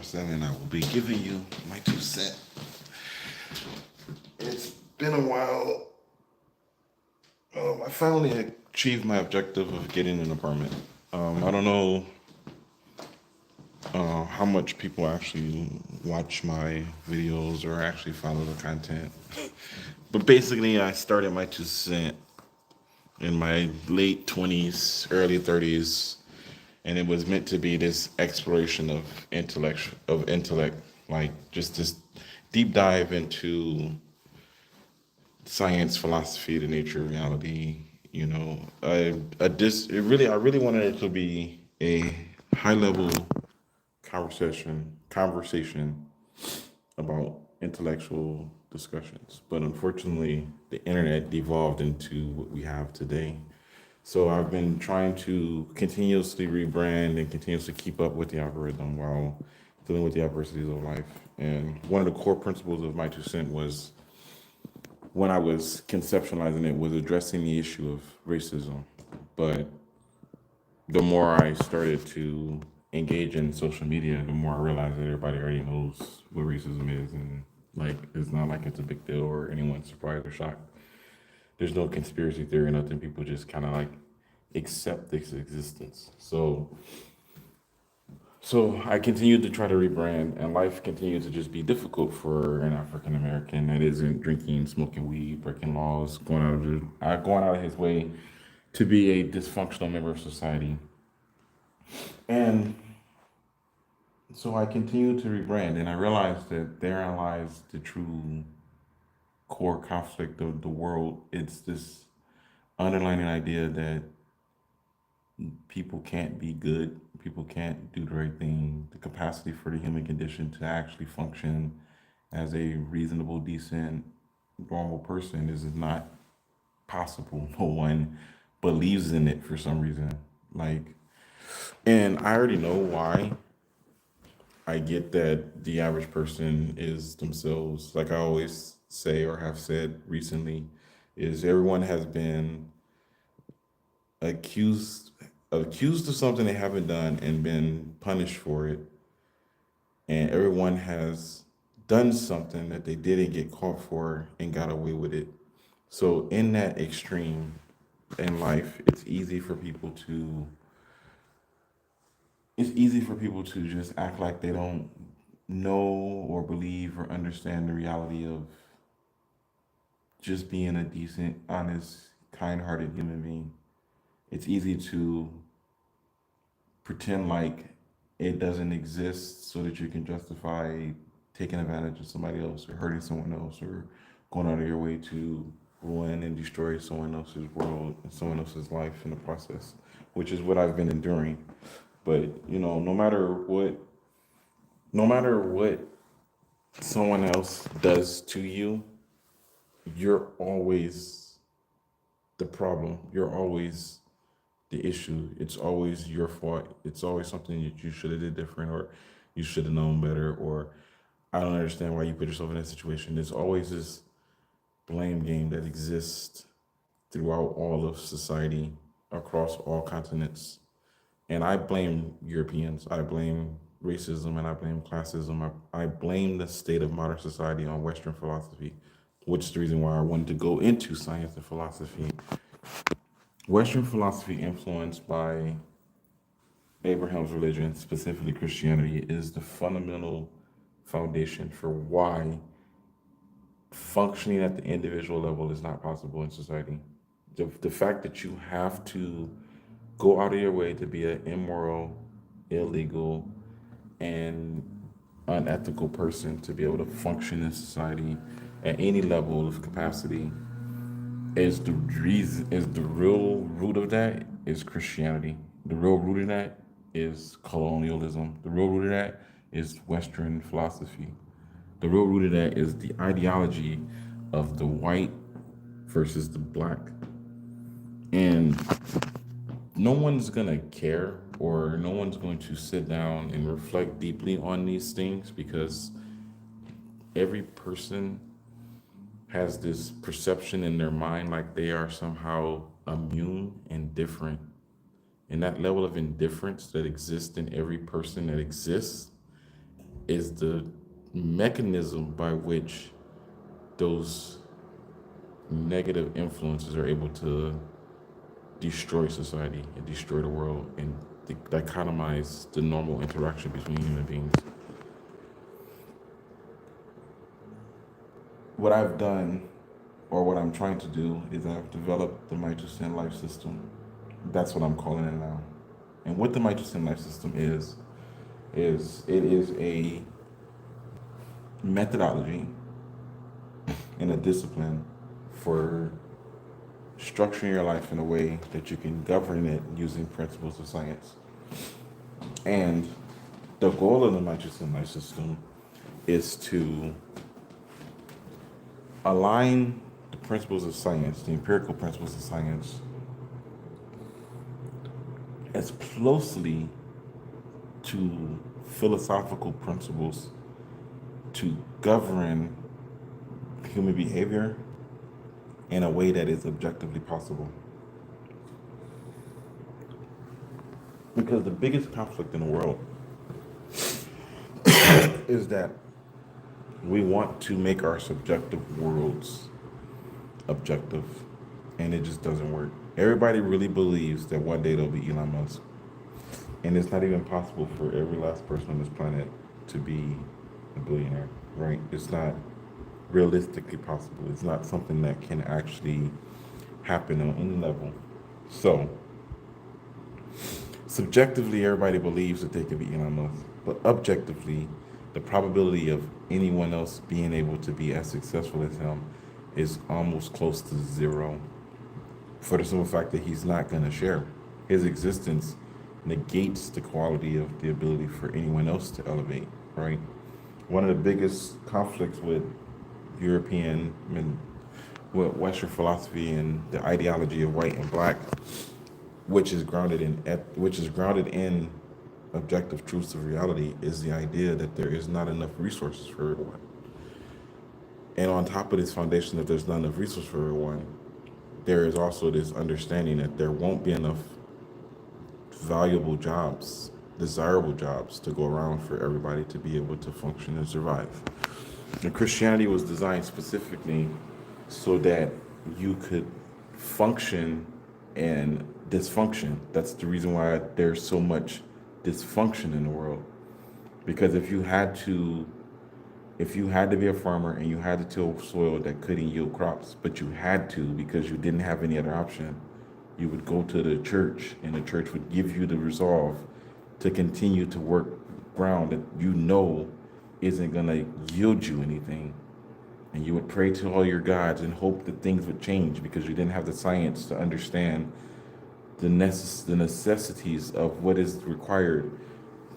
24/7. I will be giving you my 2 cent. It's been a while. I finally achieved my objective of getting an apartment. I don't know how much people actually watch my videos or actually follow the content. But basically, I started my 2 cent in my late 20s, early 30s, and it was meant to be this exploration of intellect, like just this deep dive into science, philosophy, the nature of reality. I really wanted it to be a high level conversation about intellectual discussions. But unfortunately, the internet devolved into what we have today. So I've been trying to continuously rebrand and continuously keep up with the algorithm while dealing with the adversities of life. And one of the core principles of my 2 cent was, when I was conceptualizing it, was addressing the issue of racism. But the more I started to engage in social media, the more I realized that everybody already knows what racism is, and like it's not like it's a big deal or anyone's surprised or shocked. There's no conspiracy theory, nothing. People just kind of like accept its existence. So I continued to try to rebrand, and life continued to just be difficult for an African American that isn't drinking, smoking weed, breaking laws, going out of his way to be a dysfunctional member of society. And so I continued to rebrand, and I realized that therein lies the true core conflict of the world. It's this underlying idea that people can't be good, people can't do the right thing. The capacity for the human condition to actually function as a reasonable, decent, normal person is not possible. No one believes in it for some reason. Like, and I already know why. I get that the average person is themselves. Like I always say or have said recently, is everyone has been accused accused of something they haven't done and been punished for it, and everyone has done something that they didn't get caught for and got away with it. So in that extreme in life, it's easy for people to just act like they don't know or believe or understand the reality of just being a decent, honest, kind-hearted human being. It's easy to pretend like it doesn't exist so that you can justify taking advantage of somebody else or hurting someone else or going out of your way to ruin and destroy someone else's world and someone else's life in the process, which is what I've been enduring. But no matter what someone else does to you, you're always the problem. You're always the issue. It's always your fault. It's always something that you should have did different, or you should have known better, or I don't understand why you put yourself in that situation. There's always this blame game that exists throughout all of society, across all continents. And I blame Europeans. I blame racism and I blame classism. I blame the state of modern society on Western philosophy, which is the reason why I wanted to go into science and philosophy. Western philosophy, influenced by Abraham's religion, specifically Christianity, is the fundamental foundation for why functioning at the individual level is not possible in society. The fact that you have to go out of your way to be an immoral, illegal, and unethical person to be able to function in society at any level of capacity is the real root of that is Christianity. The real root of that is colonialism. The real root of that is Western philosophy. The real root of that is the ideology of the white versus the black. And no one's gonna care, or no one's going to sit down and reflect deeply on these things, because every person has this perception in their mind like they are somehow immune and different. And that level of indifference that exists in every person that exists is the mechanism by which those negative influences are able to destroy society and destroy the world and dichotomize the normal interaction between human beings. What I've done, or what I'm trying to do, is I've developed the My02cent life system. That's what I'm calling it now. And what the My02cent life system is it is a methodology and a discipline for structuring your life in a way that you can govern it using principles of science. And the goal of the My02cent life system is to align the principles of science, the empirical principles of science, as closely to philosophical principles to govern human behavior in a way that is objectively possible. Because the biggest conflict in the world is that we want to make our subjective worlds objective, and it just doesn't work. Everybody really believes that one day there'll be Elon Musk, and it's not even possible for every last person on this planet to be a billionaire, right? It's not realistically possible. It's not something that can actually happen on any level. So, subjectively, everybody believes that they could be Elon Musk, but objectively, the probability of anyone else being able to be as successful as him is almost close to zero, for the simple fact that he's not going to share. His existence negates the quality of the ability for anyone else to elevate, right? One of the biggest conflicts with European and with Western philosophy and the ideology of white and black, which is grounded in objective truths of reality, is the idea that there is not enough resources for everyone. And on top of this foundation that there's not enough resources for everyone, there is also this understanding that there won't be enough valuable jobs, desirable jobs to go around for everybody to be able to function and survive. And Christianity was designed specifically so that you could function and dysfunction. That's the reason why there's so much dysfunction in the world. Because if you had to be a farmer and you had to till soil that couldn't yield crops, but you had to because you didn't have any other option, you would go to the church and the church would give you the resolve to continue to work ground that you know isn't going to yield you anything. And you would pray to all your gods and hope that things would change because you didn't have the science to understand the necessities of what is required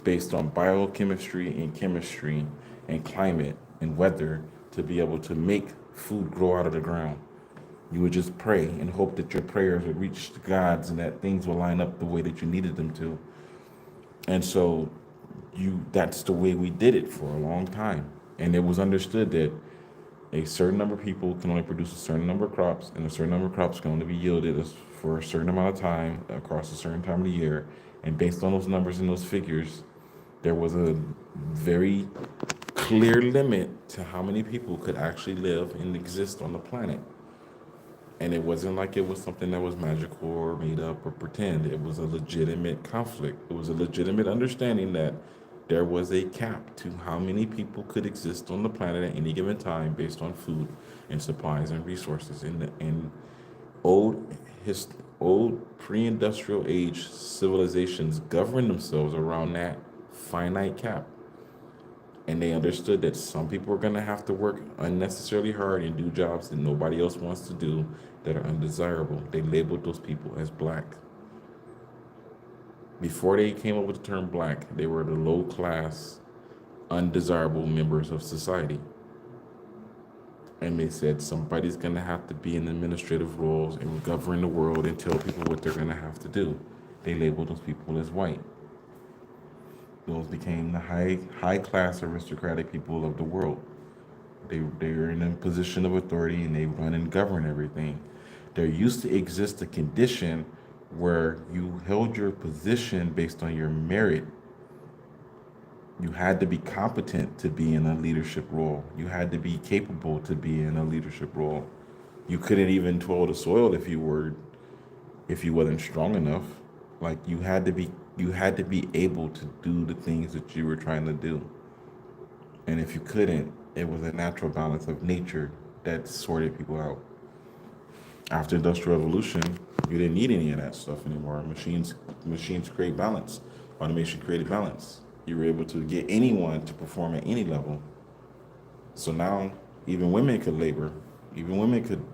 based on biochemistry and chemistry and climate and weather to be able to make food grow out of the ground. You would just pray and hope that your prayers would reach the gods and that things will line up the way that you needed them to. And so that's the way we did it for a long time. And it was understood that a certain number of people can only produce a certain number of crops, and a certain number of crops can only be yielded for a certain amount of time across a certain time of the year. And based on those numbers and those figures, there was a very clear limit to how many people could actually live and exist on the planet. And it wasn't like it was something that was magical or made up or pretend. It was a legitimate conflict. It was a legitimate understanding that there was a cap to how many people could exist on the planet at any given time based on food and supplies and resources. And old his old pre-industrial age civilizations governed themselves around that finite cap. And they understood that some people were going to have to work unnecessarily hard and do jobs that nobody else wants to do that are undesirable. They labeled those people as black. Before they came up with the term black, they were the low class, undesirable members of society. And they said somebody's going to have to be in administrative roles and govern the world and tell people what they're going to have to do. They labeled those people as white. Those became the high class aristocratic people of the world. They're in a position of authority and they run and govern everything. There used to exist a condition where you held your position based on your merit You had to be competent to be in a leadership role. You had to be capable to be in a leadership role. You couldn't even till the soil if you wasn't strong enough. Like you had to be able to do the things that you were trying to do. And if you couldn't, it was a natural balance of nature that sorted people out. After industrial revolution, you didn't need any of that stuff anymore. Machines create balance. Automation created balance. You were able to get anyone to perform at any level. So now even women could labor. Even women could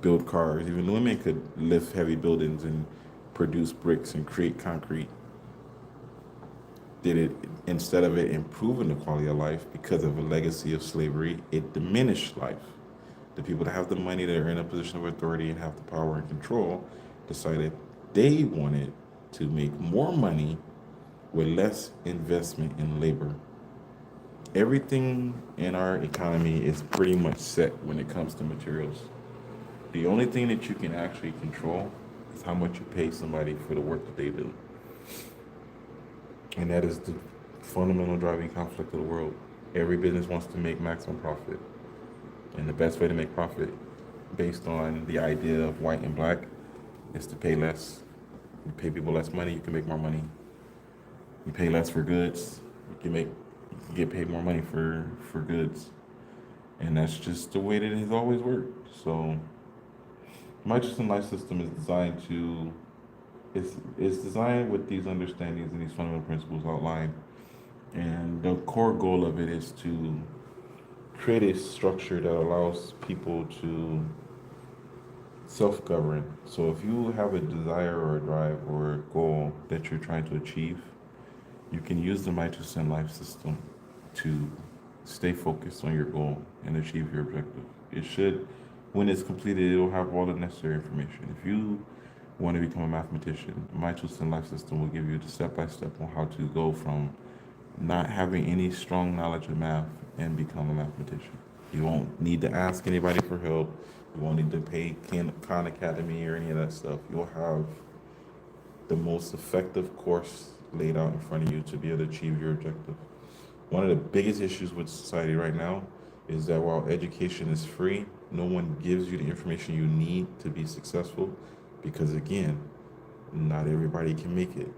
build cars. Even women could lift heavy buildings and produce bricks and create concrete. Did it instead of it improving the quality of life because of a legacy of slavery, it diminished life. The people that have the money, that are in a position of authority and have the power and control, decided they wanted to make more money with less investment in labor. Everything in our economy is pretty much set when it comes to materials. The only thing that you can actually control is how much you pay somebody for the work that they do. And that is the fundamental driving conflict of the world. Every business wants to make maximum profit. And the best way to make profit, based on the idea of white and black, is to pay less. You pay people less money, you can make more money. You pay less for goods, you can get paid more money for goods. And that's just the way that it has always worked. So Microsoft Life System is designed to it's designed with these understandings and these fundamental principles outlined. And the core goal of it is to create a structure that allows people to self-govern. So if you have a desire or a drive or a goal that you're trying to achieve, you can use the My02cent life system to stay focused on your goal and achieve your objective. It should, when it's completed, it'll have all the necessary information. If you want to become a mathematician, the My02cent life system will give you the step by step on how to go from not having any strong knowledge of math and become a mathematician. You won't need to ask anybody for help. You won't need to pay Khan Academy or any of that stuff. You'll have the most effective course laid out in front of you to be able to achieve your objective. One of the biggest issues with society right now is that while education is free, no one gives you the information you need to be successful because, again, not everybody can make it.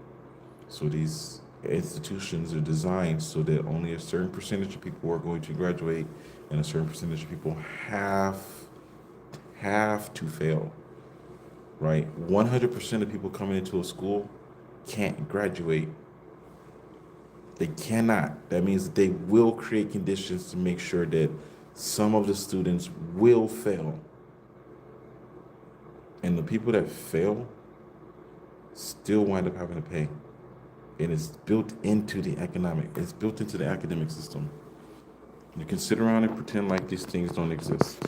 So these institutions are designed so that only a certain percentage of people are going to graduate and a certain percentage of people have to fail, right? 100% of people coming into a school can't graduate. They cannot. That means that they will create conditions to make sure that some of the students will fail. And the people that fail still wind up having to pay. And it's built into it's built into the academic system. You can sit around and pretend like these things don't exist.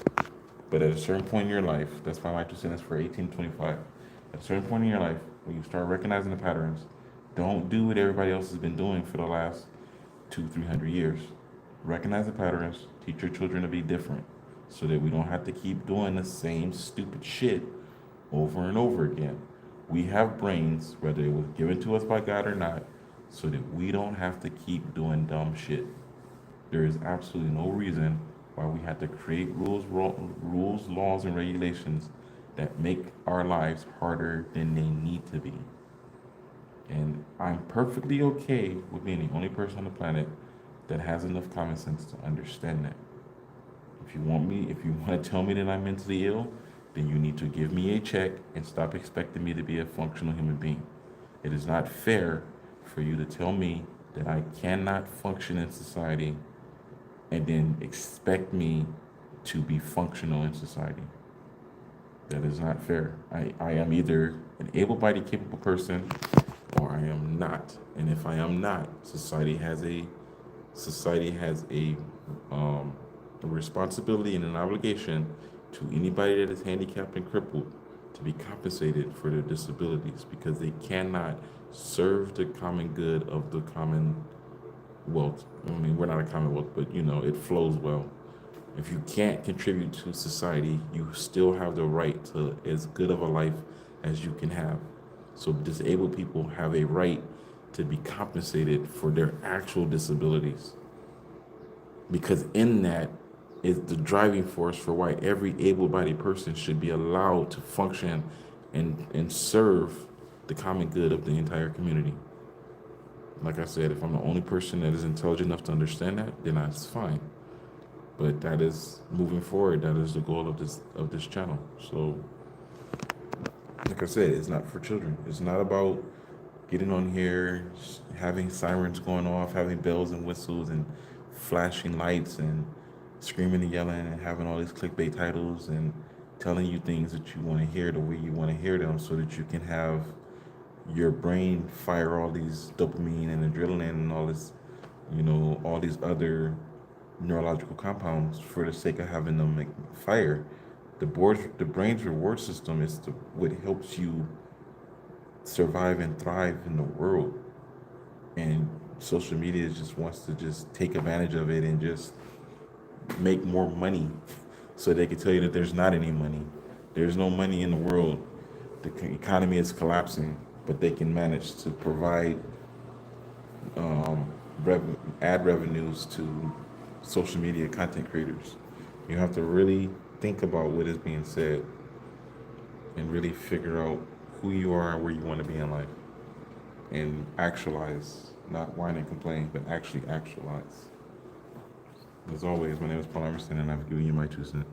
But at a certain point in your life, that's why I like to say this for 1825. At a certain point in your life, when you start recognizing the patterns, don't do what everybody else has been doing for the last 200-300 years. Recognize the patterns, teach your children to be different so that we don't have to keep doing the same stupid shit over and over again. We have brains, whether it was given to us by God or not, so that we don't have to keep doing dumb shit. There is absolutely no reason why we have to create rules, laws, and regulations that make our lives harder than they need to be. And I'm perfectly okay with being the only person on the planet that has enough common sense to understand that. If you want to tell me that I'm mentally ill, then you need to give me a check and stop expecting me to be a functional human being. It is not fair for you to tell me that I cannot function in society and then expect me to be functional in society. That is not fair. I am either an able-bodied, capable person or I am not. And if I am not, society has a responsibility and an obligation to anybody that is handicapped and crippled to be compensated for their disabilities because they cannot serve the common good of the commonwealth. I mean, we're not a commonwealth, but it flows well. If you can't contribute to society, you still have the right to as good of a life as you can have. So disabled people have a right to be compensated for their actual disabilities. Because in that is the driving force for why every able-bodied person should be allowed to function and serve the common good of the entire community. Like I said, if I'm the only person that is intelligent enough to understand that, then that's fine. But that is moving forward. That is the goal of this channel. So, like I said, it's not for children. It's not about getting on here, having sirens going off, having bells and whistles and flashing lights and screaming and yelling and having all these clickbait titles and telling you things that you want to hear the way you want to hear them so that you can have your brain fire all these dopamine and adrenaline and all this, all these other neurological compounds for the sake of having them like fire. The brain's reward system is what helps you survive and thrive in the world. And social media just wants to just take advantage of it and just make more money so they can tell you that there's not any money. There's no money in the world. The economy is collapsing, but they can manage to provide ad revenues to social media content creators. You have to really think about what is being said and really figure out who you are and where you want to be in life and actualize, not whine and complain, but actually actualize. As always, my name is Paul Emerson, and I've given you my 2 cents.